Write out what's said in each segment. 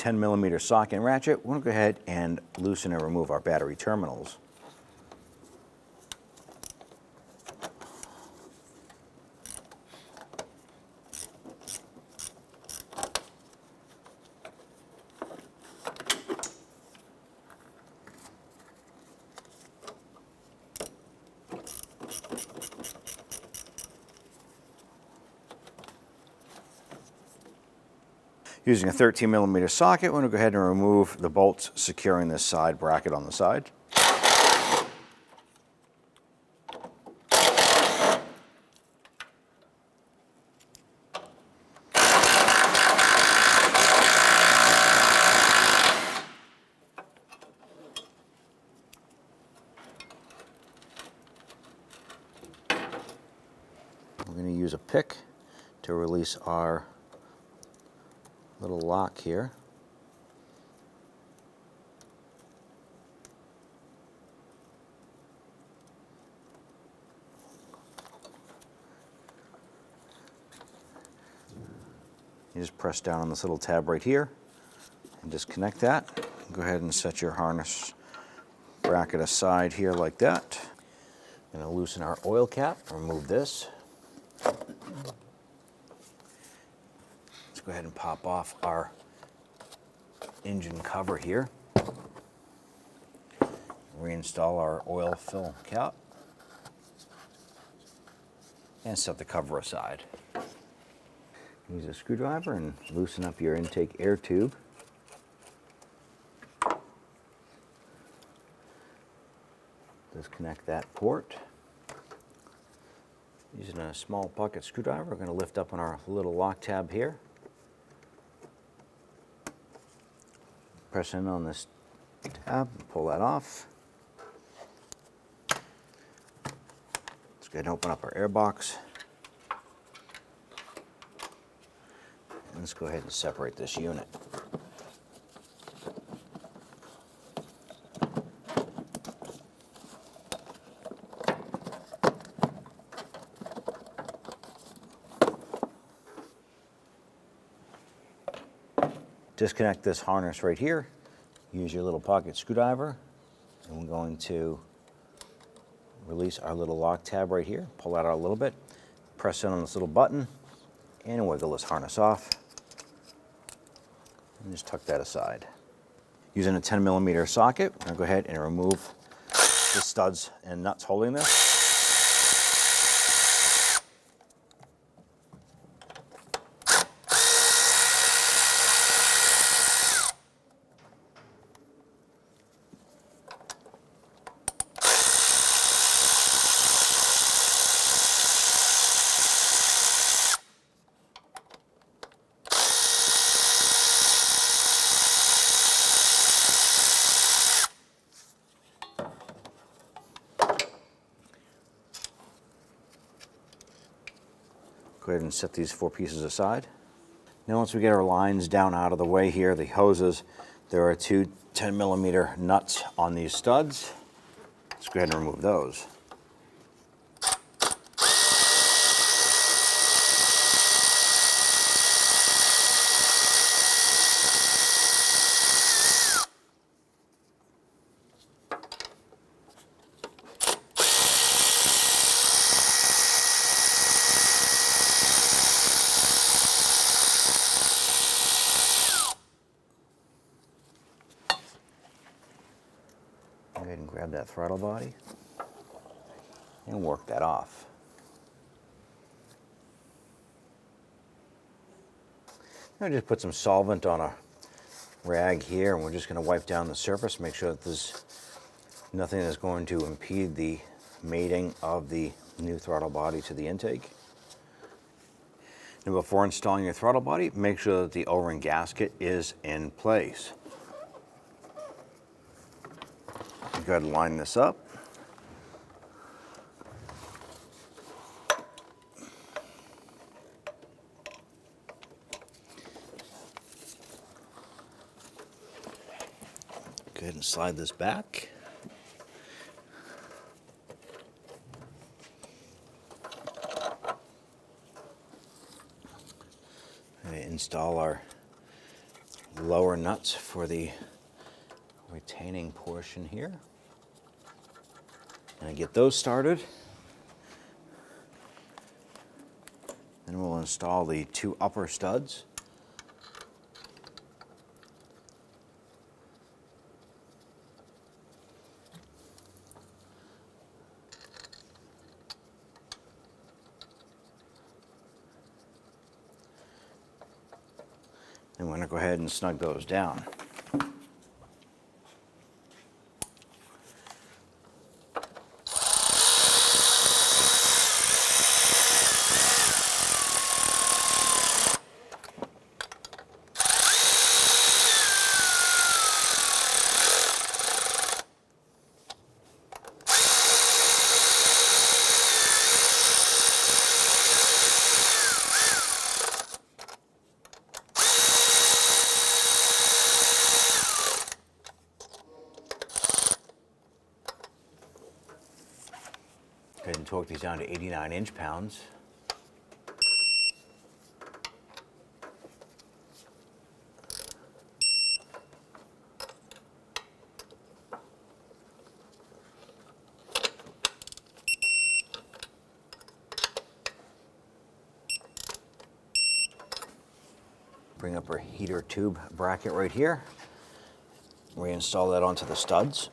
10mm socket and ratchet, we're going to go ahead and loosen and remove our battery terminals. Using a 13mm socket, we're going to go ahead and remove the bolts securing this side bracket on the side. We're going to use a pick to release our little lock here. You just press down on this little tab right here and disconnect that. Go ahead and set your harness bracket aside here like that. I'm going to loosen our oil cap, remove this. Let's go ahead and pop off our engine cover here. Reinstall our oil fill cap and set the cover aside. Use a screwdriver and loosen up your intake air tube. Disconnect that port. Using a small pocket screwdriver, we're going to lift up on our little lock tab here. Press in on this tab and pull that off. Let's go ahead and open up our air box. And let's go ahead and separate this unit. Disconnect this harness right here. Use your little pocket screwdriver, and we're going to release our little lock tab right here. Pull that out a little bit. Press in on this little button and wiggle this harness off. And just tuck that aside. Using a 10mm socket, we're going to go ahead and remove the studs and nuts holding this. Go ahead and set these 4 pieces aside. Now once we get our lines down out of the way here, the hoses, there are 2 10mm nuts on these studs. Let's go ahead and remove those. Go ahead and grab that throttle body and work that off. Now just put some solvent on a rag here, and we're just going to wipe down the surface, make sure that there's nothing that's going to impede the mating of the new throttle body to the intake. Now before installing your throttle body, make sure that the O-ring gasket is in place. Go ahead and line this up. Go ahead and slide this back. And install our lower nuts for the retaining portion here. And get those started. Then we'll install the 2 upper studs. And we're going to go ahead and snug those down. Go ahead and torque these down to 89 inch-pounds. Bring up our heater tube bracket right here. Reinstall that onto the studs.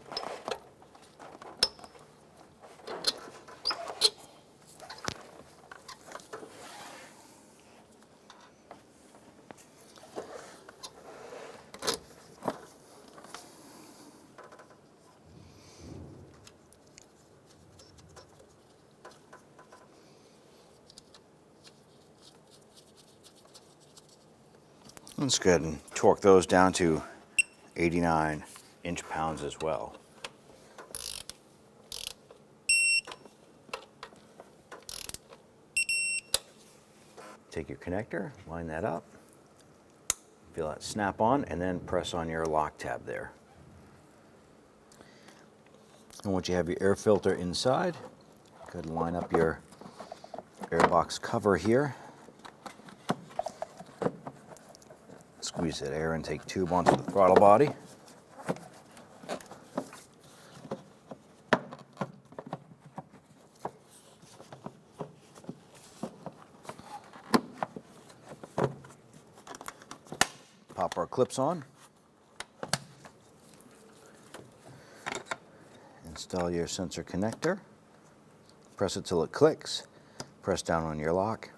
Let's go ahead and torque those down to 89 inch-pounds as well. Take your connector, line that up, feel that snap on, and then press on your lock tab there. And once you have your air filter inside, go ahead and line up your air box cover here. Squeeze that air intake tube onto the throttle body. Pop our clips on. Install your sensor connector. Press it till it clicks. Press down on your lock.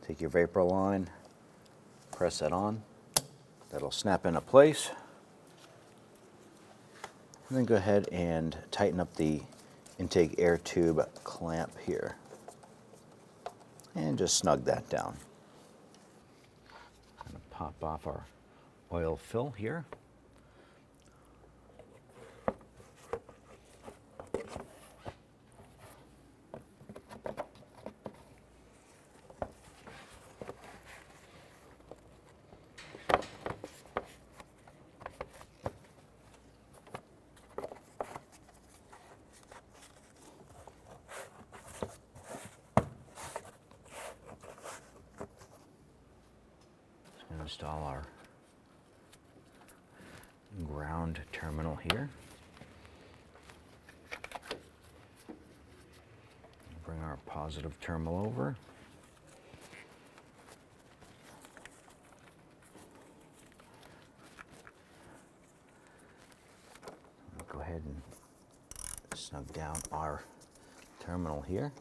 Take your vapor line. Press that on. That'll snap into place. And then go ahead and tighten up the intake air tube clamp here. And just snug that down. I'm going to pop off our oil fill here. Install our ground terminal here. Bring our positive terminal over. Go ahead and snug down our terminal here.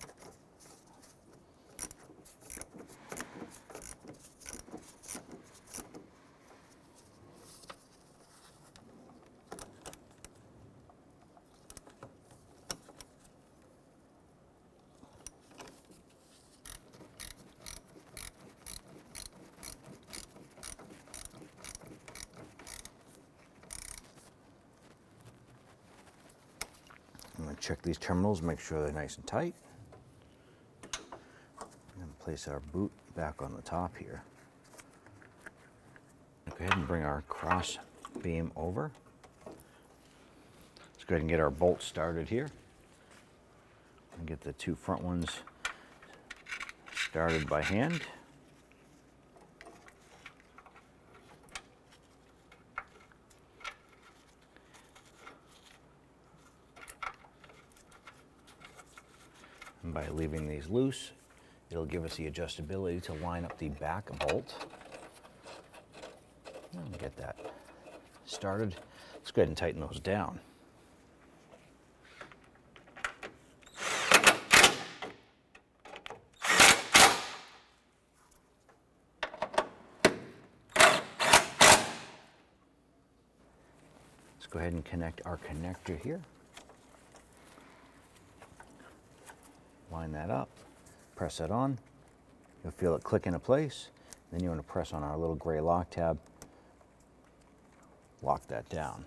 I'm going to check these terminals, make sure they're nice and tight. And place our boot back on the top here. Go ahead and bring our cross beam over. Let's go ahead and get our bolt started here. And get the 2 front ones started by hand. by leaving these loose. It'll give us the adjustability to line up the back bolt. And get that started. Let's go ahead and tighten those down. Let's go ahead and connect our connector here. Line that up, press it on. You'll feel it click into place. Then you want to press on our little gray lock tab, lock that down.